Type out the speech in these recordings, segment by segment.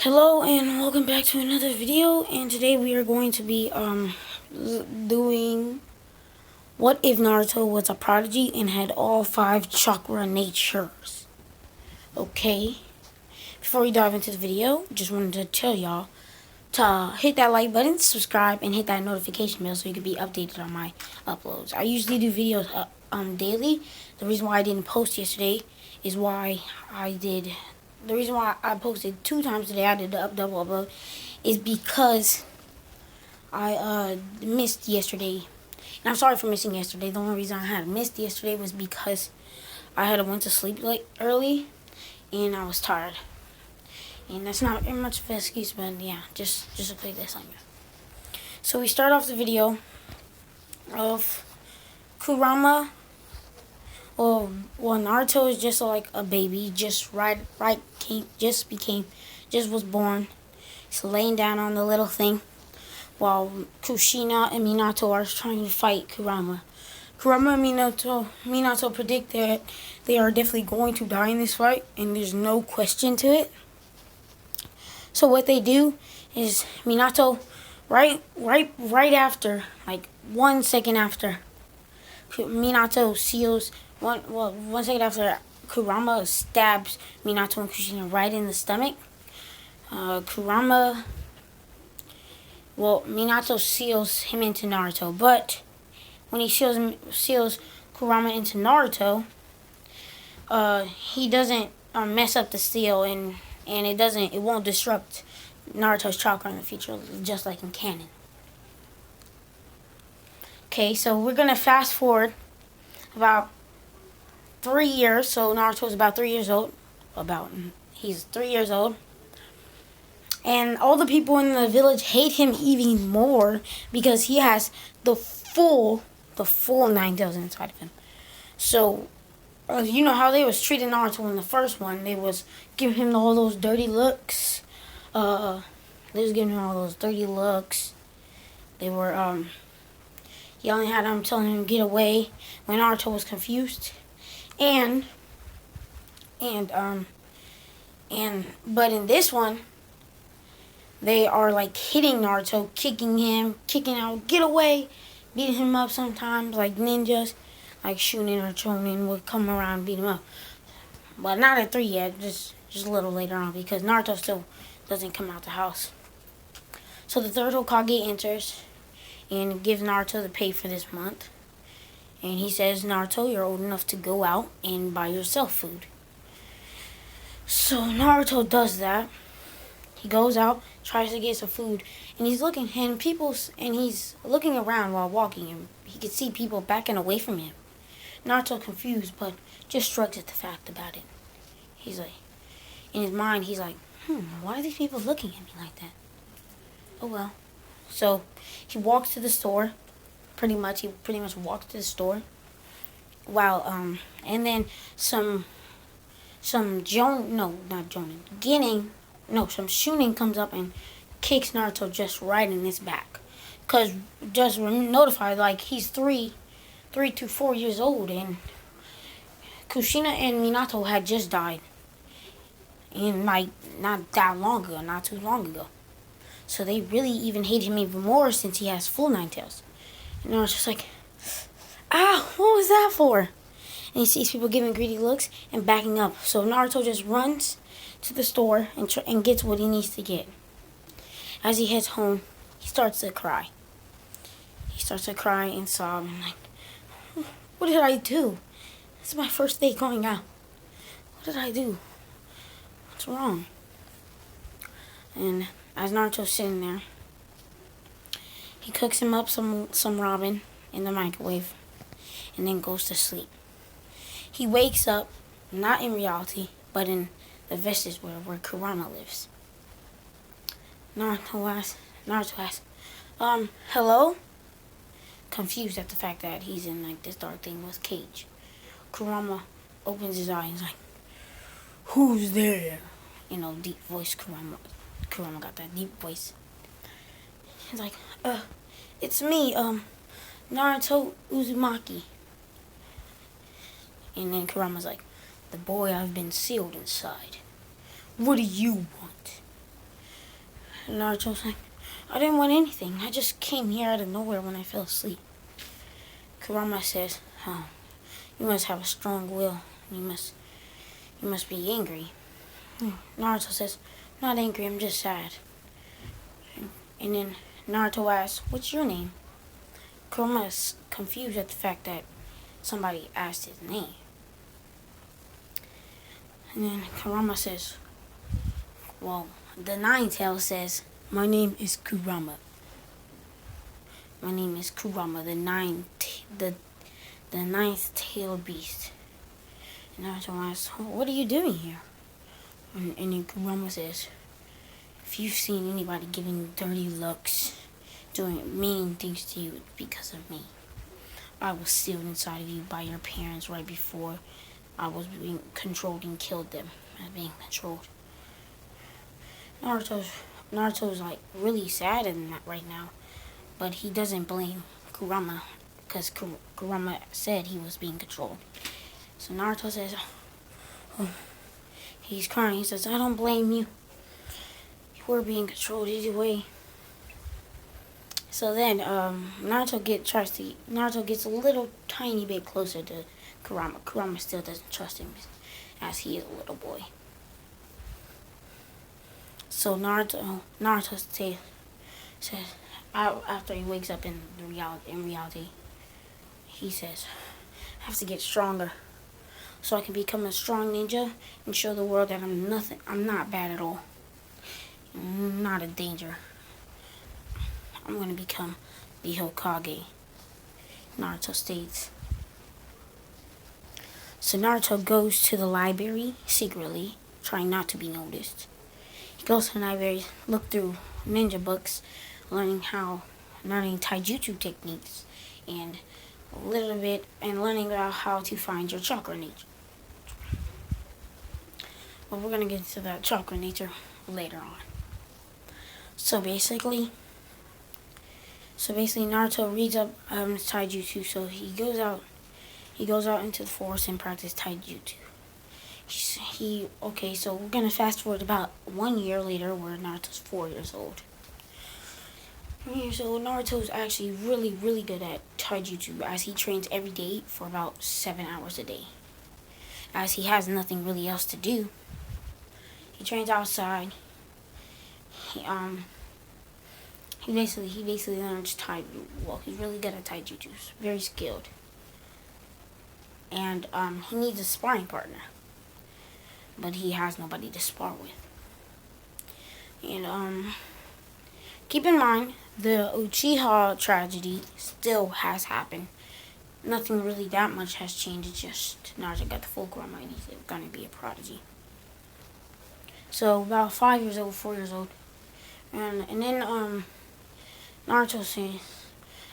Hello and welcome back to another video, and today we are going to be doing what if Naruto was a prodigy and had all 5 chakra natures. Okay, before we dive into the video, just wanted to tell y'all to hit that like button, subscribe, and hit that notification bell so you can be updated on my uploads. I usually do videos daily. The reason why I didn't post yesterday is the reason why I posted 2 times today, I did the double upload, is because I missed yesterday. And I'm sorry for missing yesterday. The only reason I had missed yesterday was because I had went to sleep early and I was tired. And that's not very much of an excuse, but yeah, just a quick disclaimer. So we start off the video of Kurama. Well, Naruto is just like a baby, just was born. He's laying down on the little thing, while Kushina and Minato are trying to fight Kurama. Kurama and Minato predict that they are definitely going to die in this fight, and there's no question to it. So what they do is Minato, right after, like 1 second after, Minato seals. 1 second after Kurama stabs Minato and Kushina right in the stomach, Minato seals him into Naruto. But when he seals Kurama into Naruto, he doesn't mess up the seal, and it won't disrupt Naruto's chakra in the future, just like in canon. Okay, so we're gonna fast forward about 3 years. So Naruto's about 3 years old. He's 3 years old. And all the people in the village hate him even more because he has the full 9 tails inside of him. So, you know how they was treating Naruto in the first one. They was giving him all those dirty looks. They were, yelling at him, telling him to get away when Naruto was confused. But in this one, they are like hitting Naruto, kicking out, get away, beating him up sometimes like ninjas, like Shunin or Chonin would come around and beat him up. But not at 3 yet, just a little later on, because Naruto still doesn't come out the house. So the third Hokage enters and gives Naruto the pay for this month. And he says, Naruto, you're old enough to go out and buy yourself food. So Naruto does that. He goes out, tries to get some food, and he's looking around while walking, and he can see people backing away from him. Naruto, confused, but just shrugs at the fact about it. He's like, in his mind, he's like, why are these people looking at me like that? Oh well. So he walks to the store. He pretty much walks to the store. While and then some Shunin comes up and kicks Naruto just right in his back. Cause just notified, like, he's 3 to 4 years old, and Kushina and Minato had just died. And like not too long ago. So they really even hate him even more since he has full 9 tails. And Naruto's just like, what was that for? And he sees people giving greedy looks and backing up. So Naruto just runs to the store and gets what he needs to get. As he heads home, he starts to cry. And sob and like, what did I do? This is my first day going out. What did I do? What's wrong? And as Naruto's sitting there, he cooks him up some ramen in the microwave and then goes to sleep. He wakes up, not in reality, but in the vestige where Kurama lives. Naruto asks, hello? Confused at the fact that he's in like this dark thing with cage. Kurama opens his eyes and is like, who's there? Deep voice Kurama. Kurama got that deep voice. He's like, it's me, Naruto Uzumaki. And then Kurama's like, the boy I've been sealed inside. What do you want? Naruto's like, I didn't want anything. I just came here out of nowhere when I fell asleep. Kurama says, oh, you must have a strong will. You must be angry. Naruto says, not angry, I'm just sad. And then Naruto asks, what's your name? Kurama is confused at the fact that somebody asked his name. And then Kurama says, well, the Nine-Tail says, my name is Kurama. My name is Kurama, the ninth-tailed beast. And Naruto asks, what are you doing here? And then Kurama says, if you've seen anybody giving dirty looks, doing mean things to you, it's because of me. I was sealed inside of you by your parents right before I was being controlled and killed them as being controlled. Naruto's like really sad in that right now, but he doesn't blame Kurama because Kurama said he was being controlled. So Naruto says, oh, he's crying. He says, I don't blame you. You were being controlled either way. So then Naruto gets a little tiny bit closer to Kurama. Kurama still doesn't trust him as he is a little boy. So Naruto says after he wakes up in reality, he says, I have to get stronger so I can become a strong ninja and show the world that I'm not bad at all. I'm not a danger. I'm going to become the Hokage, Naruto states. So Naruto goes to the library secretly, trying not to be noticed. He goes to the library, look through ninja books, learning taijutsu techniques, and learning about how to find your chakra nature. But we're going to get into that chakra nature later on. So basically Naruto reads up taijutsu, so he goes out into the forest and practices taijutsu. So we're gonna fast forward about 1 year later, where Naruto's 4 years old. So Naruto's actually really, really good at taijutsu, as he trains every day for about 7 hours a day. As he has nothing really else to do, he trains outside. He basically learns he's really good at taijutsu, very skilled. And he needs a sparring partner, but he has nobody to spar with. And keep in mind, the Uchiha tragedy still has happened. Nothing really that much has changed. It's just Naruto got the full Kurama and he's gonna be a prodigy. So about 4 years old, and then Naruto says,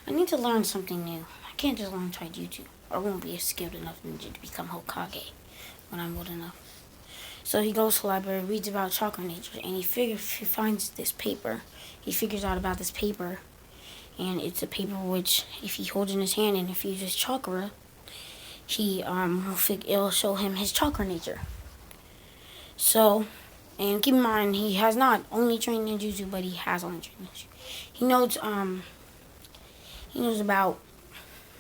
I need to learn something new. I can't just learn taijutsu. I won't be a skilled enough ninja to become Hokage when I'm old enough. So he goes to the library, reads about chakra nature, and he finds this paper. He figures out about this paper, and it's a paper which, if he holds in his hand and infuses chakra, it'll show him his chakra nature. So, and keep in mind, he has not only trained ninjutsu, but he has only trained ninjutsu.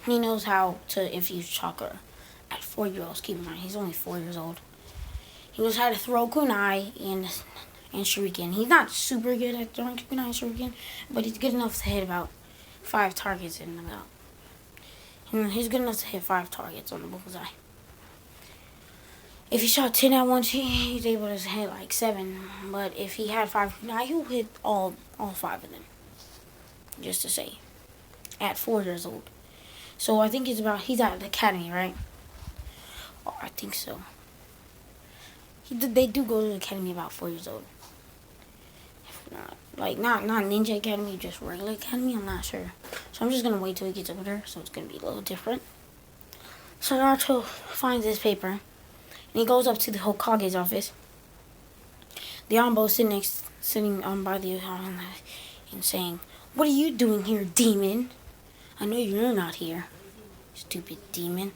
He knows how to infuse chakra at 4-year-olds. Keep in mind, he's only 4 years old. He knows how to throw kunai and shuriken. He's not super good at throwing kunai and shuriken, but he's good enough to hit about 5 targets he's good enough to hit 5 targets on the bullseye. If he shot 10 at once, he's able to hit like 7. But if he had 5 kunai, he'll hit all 5 of them. Just to say, at 4 years old. So I think he's at the academy, right? Oh, I think so. They do go to the academy about 4 years old. If not Ninja Academy, just regular academy, I'm not sure. So I'm just going to wait till he gets older, so it's going to be a little different. So Naruto finds this paper, and he goes up to the Hokage's office. The Anbo sitting by the and saying, what are you doing here, demon? I know you're not here, stupid demon.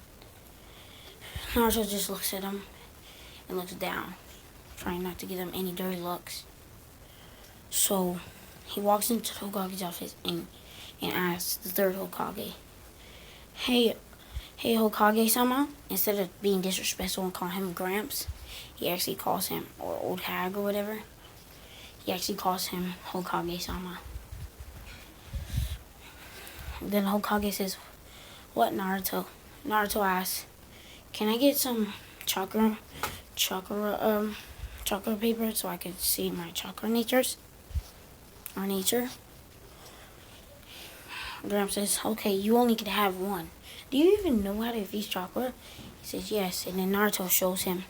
Naruto just looks at him and looks down, trying not to give him any dirty looks. So he walks into the Hokage's office and asks the third Hokage, "Hey, Hokage-sama." Instead of being disrespectful and calling him Gramps, he actually calls him, or old hag or whatever. He actually calls him Hokage-sama. Then Hokage says, "What, Naruto?" Naruto asks, "Can I get some chakra paper so I could see my chakra nature?" Gramps says, "Okay, you only can have one. Do you even know how to infuse chakra?" He says, "Yes." And then Naruto shows him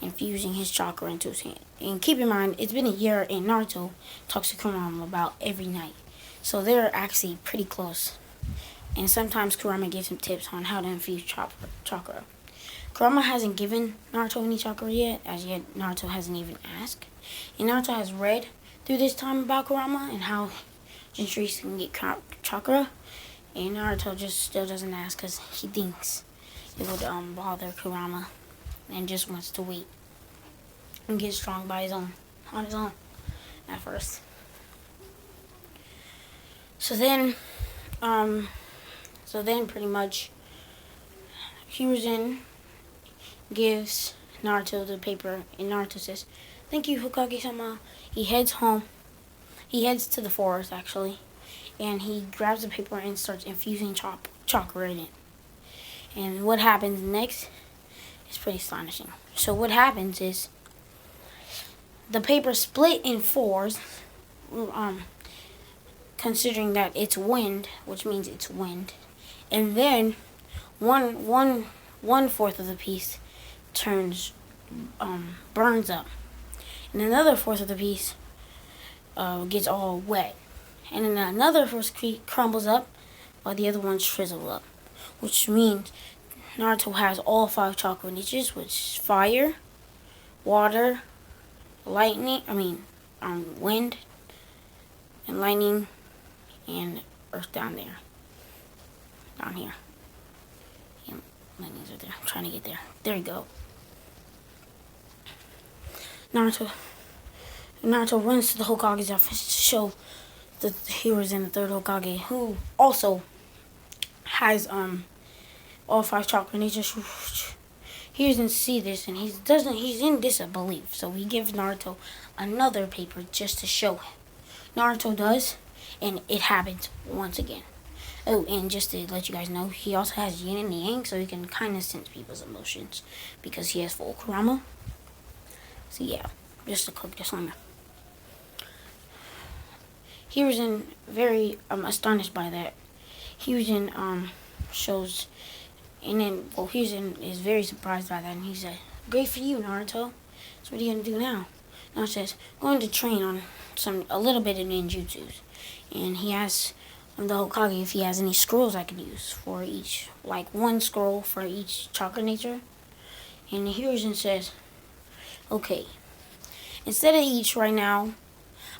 infusing his chakra into his hand. And keep in mind, it's been a year, and Naruto talks to Kurama about every night. So they're actually pretty close. And sometimes Kurama gives him tips on how to infuse chakra. Kurama hasn't given Naruto any chakra yet. As yet, Naruto hasn't even asked. And Naruto has read through this time about Kurama and how Jinchuriki can get chakra. And Naruto just still doesn't ask because he thinks it would bother Kurama and just wants to wait and get strong on his own at first. So then pretty much Hiruzen gives Naruto the paper, and Naruto says, "Thank you, Hokage-sama." He heads home. He heads to the forest, actually, and he grabs the paper and starts infusing chakra in it. And what happens next is pretty astonishing. So what happens is the paper split in fours, considering that it's wind, which means it's wind, and then one fourth of the piece burns up, and another fourth of the piece gets all wet, and then another fourth crumbles up while the other ones shrizzle up, which means Naruto has all 5 chakra natures, which is fire, water, wind, and lightning, and earth down here. Yeah, lightnings are there. I'm trying to get there. There you go. Naruto runs to the Hokage's office to show the heroes in the third Hokage, who also has all 5 chakra natures. He doesn't see this, and he's in disbelief. So he gives Naruto another paper just to show him. Naruto does, and it happens once again. Oh, and just to let you guys know, he also has yin and yang, so he can kind of sense people's emotions because he has full Kurama. So yeah, just a quick disclaimer. Hiruzen very astonished by that. Hiruzen shows, and then Hiruzen is very surprised by that, and he said, "Great for you, Naruto. So what are you gonna do now?" Naruto says, "Going to train on a little bit of ninjutsus," and he asks the Hokage if he has any scrolls I can use for each, like 1 scroll for each chakra nature. And Hiruzen says, "Okay, instead of each right now,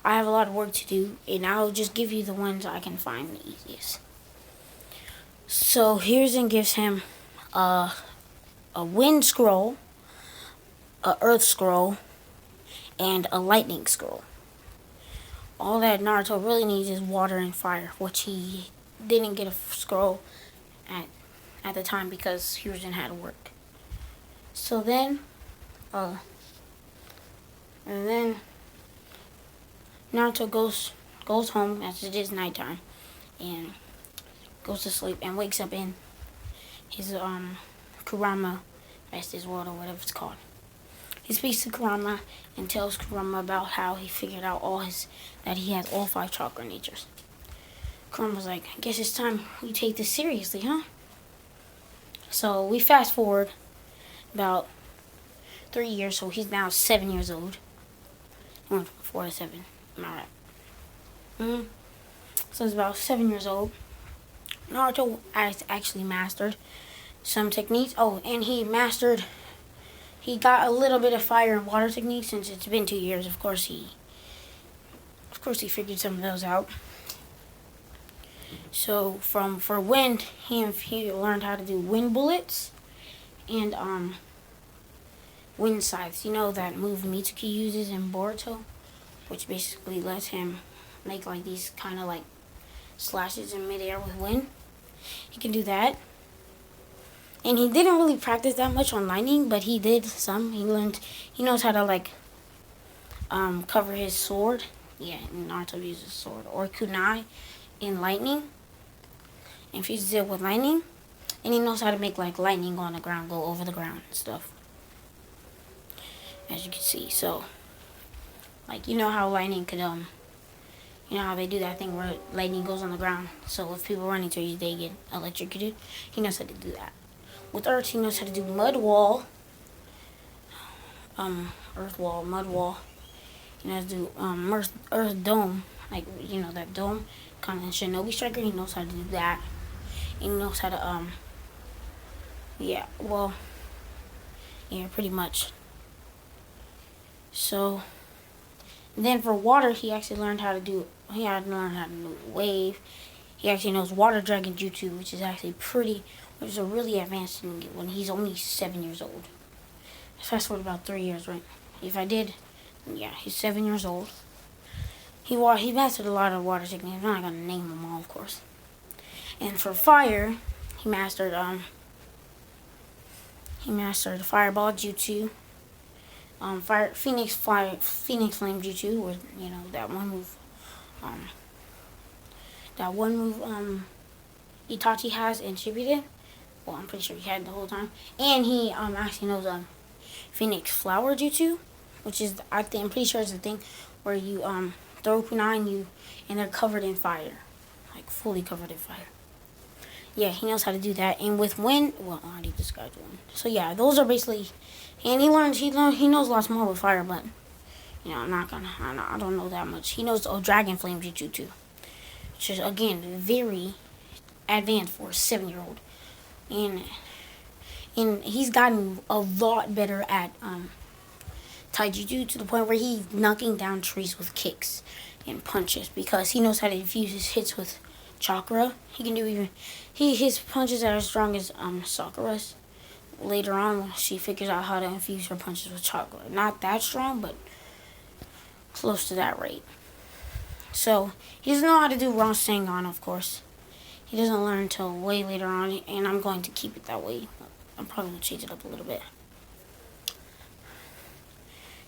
I have a lot of work to do, and I'll just give you the ones I can find the easiest." So Hiruzen gives him a wind scroll, a earth scroll, and a lightning scroll. All that Naruto really needs is water and fire, which he didn't get a scroll at the time because Hiruzen had to work. So then, Naruto goes home as it is nighttime, and goes to sleep and wakes up in his Kurama Vestige world, or whatever it's called. He speaks to Kurama and tells Kurama about how he figured out that he has all 5 chakra natures. Kurama's like, "I guess it's time you take this seriously, huh?" So we fast forward about 3 years, so he's now 7 years old. I went from 4 to 7. Am I right? So he's about 7 years old. Naruto has actually mastered some techniques. Oh, and he got a little bit of fire and water techniques since it's been 2 years. Of course he figured some of those out. So for wind, he learned how to do wind bullets and wind scythes. You know that move Mitsuki uses in Boruto? which basically lets him make like these kind of like slashes in midair with wind. He can do that. And he didn't really practice that much on lightning, but he did some. He knows how to like cover his sword. Yeah, Naruto uses sword or kunai in lightning, and fuses it with lightning. And he knows how to make like lightning on the ground go over the ground and stuff, as you can see. So like, you know how lightning could you know how they do that thing where lightning goes on the ground, so if people run into you they get electrocuted. He knows how to do that. With earth, he knows how to do mud wall, earth wall, mud wall. He knows how to do earth dome, like, you know, that dome kind of shinobi striker. He knows how to do that. And he knows how to yeah, well, yeah, pretty much. So then for water, he actually learned how to do, he had to learn how to do wave. He actually knows water dragon jutsu, which is actually which is a really advanced thing when he's only 7 years old. Fast forward about 3 years, right? If I did, yeah, he's 7 years old. He mastered a lot of water techniques. I'm not gonna name them all, of course. And for fire, he mastered fireball jutsu, phoenix flame jutsu, or you know that one move Itachi has in Shippuden. Well, I'm pretty sure he had it the whole time. And he actually knows phoenix flower jutsu, which is I'm pretty sure it's the thing where you throw kunai and they're covered in fire, like fully covered in fire. Yeah, he knows how to do that. And with wind, well, I already described wind. So yeah, those are basically, and he knows lots more with fire, but you know, I don't know that much. He knows dragon flame jutsu too, which is again very advanced for a 7-year-old. And he's gotten a lot better at taijutsu to the point where he's knocking down trees with kicks and punches because he knows how to infuse his hits with chakra. He can do his punches are as strong as Sakura's. Later on, she figures out how to infuse her punches with chakra. Not that strong, but close to that rate. So he doesn't know how to do Rasengan, of course. He doesn't learn until way later on, and I'm going to keep it that way. I'm probably going to change it up a little bit.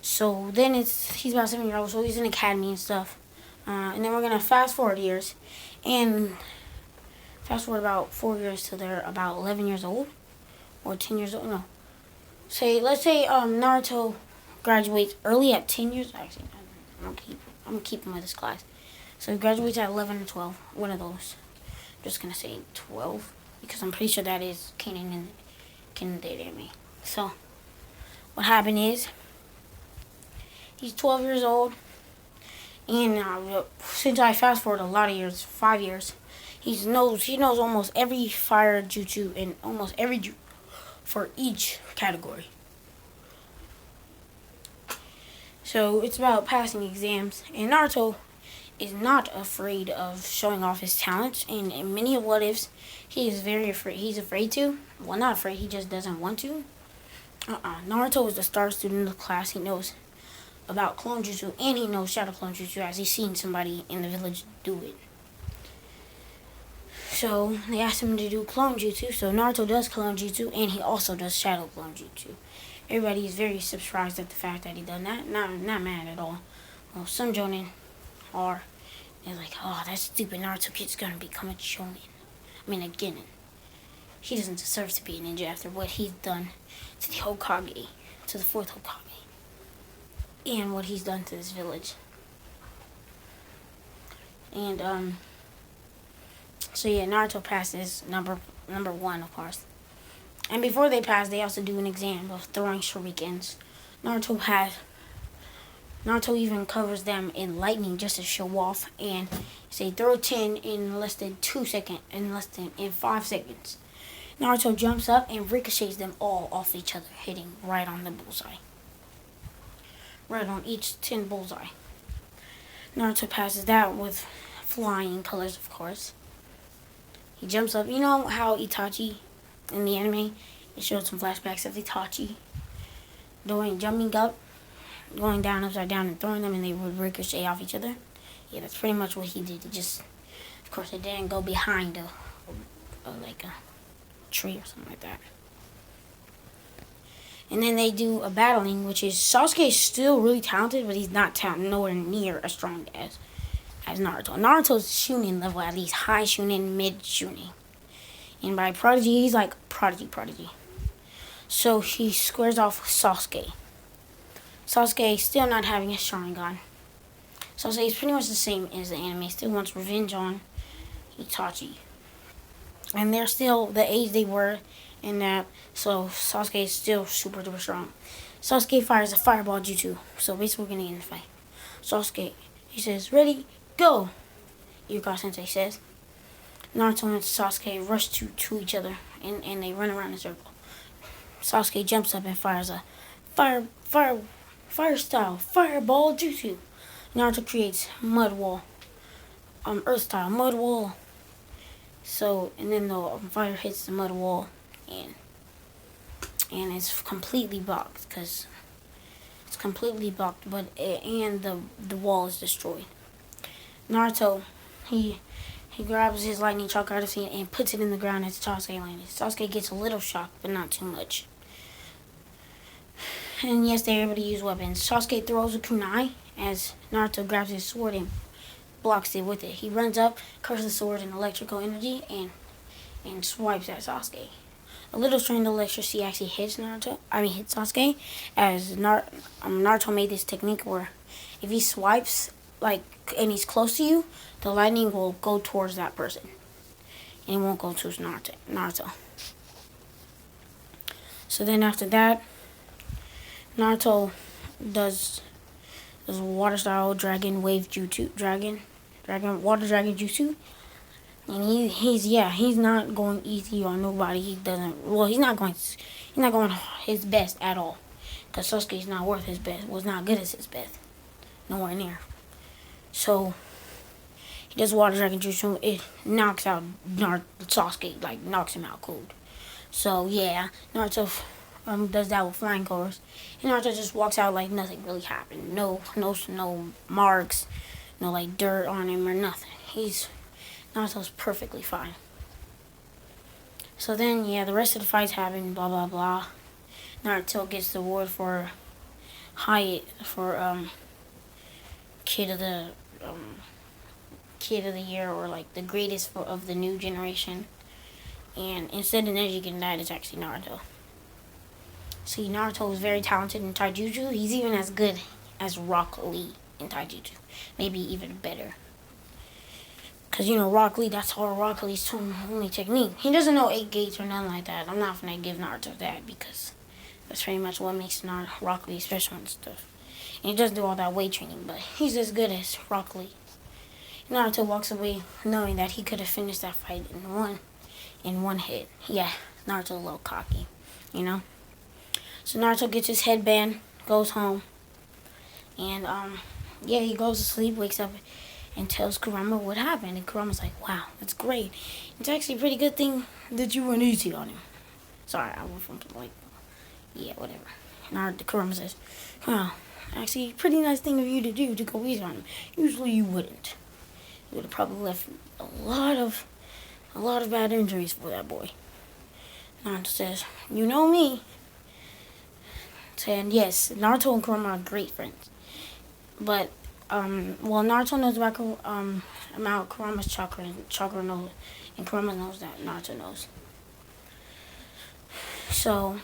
So then he's about 7 years old, so he's in academy and stuff. And then we're going to fast forward years. And fast forward about 4 years till they're about 11 years old. Or 10 years old. No. Let's say Naruto graduates early at 10 years. Actually, I'm going to keep him with this class. So he graduates at 11 or 12. One of those. I'm just going to say 12. Because I'm pretty sure that is canon in the anime. So what happened is he's 12 years old. And since I fast forward a lot of years, 5 years, he knows almost every fire jutsu and almost every jutsu for each category. So it's about passing exams, and Naruto is not afraid of showing off his talents. And in many what ifs, he is very afraid. He's afraid to. Well, not afraid. He just doesn't want to. Naruto is the star student of the class. He knows about clone jutsu, and he knows shadow clone jutsu as he's seen somebody in the village do it. So they asked him to do clone jutsu, so Naruto does clone jutsu, and he also does shadow clone jutsu. Everybody is very surprised at the fact that he done that. Not mad at all. Well, some jonin are. They're like, oh, that stupid Naruto kid's gonna become a jonin. I mean, a genin. He doesn't deserve to be a ninja after what he's done to the Hokage, to the 4th Hokage. And what he's done to this village. And so yeah, Naruto passes number 1, of course. And before they pass, they also do an exam of throwing shurikens. Naruto even covers them in lightning just to show off, and say throw 10 in less than 5 seconds. Naruto jumps up and ricochets them all off each other, hitting right on the bullseye. Right on each 10 bullseye. Naruto passes that with flying colors, of course. He jumps up. You know how Itachi in the anime, it showed some flashbacks of Itachi jumping up going down upside down and throwing them, and they would ricochet off each other. Yeah, that's pretty much what he did. He just, of course, it didn't go behind like a tree or something like that. And then they do a battling, which is Sasuke is still really talented, but he's not nowhere near as strong as Naruto. Naruto's Chunin level at least high Chunin, mid Chunin. And by Prodigy, he's like Prodigy. So he squares off with Sasuke. Sasuke still not having his Sharingan. Sasuke is pretty much the same as the anime. Still wants revenge on Itachi. And they're still the age they were in that. So Sasuke is still super duper strong. Sasuke fires a fireball jutsu. So basically we're going to get in the fight. Sasuke, he says, ready, go. Yuka Sensei says. Naruto and Sasuke rush to each other. And they run around in a circle. Sasuke jumps up and fires a fire style fireball jutsu. Naruto creates mud wall, earth style mud wall. So and then the fire hits the mud wall, and it's completely blocked but and the wall is destroyed. Naruto, he grabs his lightning chakra out of his hand and puts it in the ground as Sasuke lands. Sasuke gets a little shocked, but not too much. And yes, they're able to use weapons. Sasuke throws a kunai as Naruto grabs his sword and blocks it with it. He runs up, curses the sword in electrical energy, and swipes at Sasuke. A little strand of electricity actually hits Sasuke, as Naruto made this technique where if he swipes and he's close to you, the lightning will go towards that person, and it won't go towards Naruto. So then after that, Naruto does water style dragon wave jutsu, water dragon jutsu, and he's not going easy on nobody. He's not going his best at all, because Sasuke's not worth his best. Was not good as his best, nowhere near. So he does water dragon jutsu. It knocks out Sasuke, knocks him out cold. So yeah, Naruto does that with flying colors, and Naruto just walks out like nothing really happened. No marks, no dirt on him or nothing. Naruto's perfectly fine. So then the rest of the fights happen. Blah blah blah. Naruto gets the award for kid of the year, or the greatest of the new generation. And instead of Neji getting that, it's actually Naruto. See, Naruto is very talented in taijutsu. He's even as good as Rock Lee in taijutsu. Maybe even better. Because, Rock Lee, that's all Rock Lee's only technique. He doesn't know 8 gates or nothing like that. I'm not going to give Naruto that, because that's pretty much what makes Rock Lee special and stuff. And he does do all that weight training, but he's as good as Rock Lee. Naruto walks away knowing that he could have finished that fight in one hit. Yeah, Naruto's a little cocky, So Naruto gets his headband, goes home, and he goes to sleep, wakes up, and tells Kurama what happened. And Kurama's like, wow, that's great. It's actually a pretty good thing that you went easy on him. Sorry, I went from whatever. And Kurama says, wow, actually, pretty nice thing of you to do, to go easy on him. Usually you wouldn't. You would have probably left a lot of bad injuries for that boy. Naruto says, you know me. And yes, Naruto and Kurama are great friends. But Naruto knows about Kurama's chakra, and Chakra knows, and Kurama knows that Naruto knows. So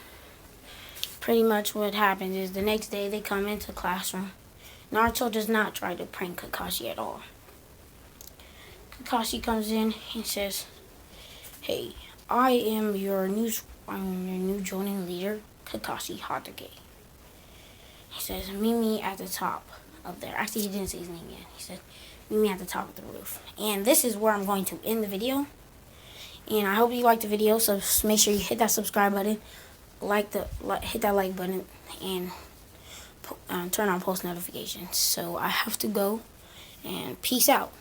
pretty much what happens is the next day they come into the classroom. Naruto does not try to prank Kakashi at all. Kakashi comes in and says, "Hey, I am your new joining leader, Kakashi Hatake." He says, "Meet me at the top up there." Actually, he didn't say his name yet. He said, "Meet me at the top of the roof." And this is where I'm going to end the video. And I hope you liked the video. So make sure you hit that subscribe button, hit that like button, and turn on post notifications. So I have to go, and peace out.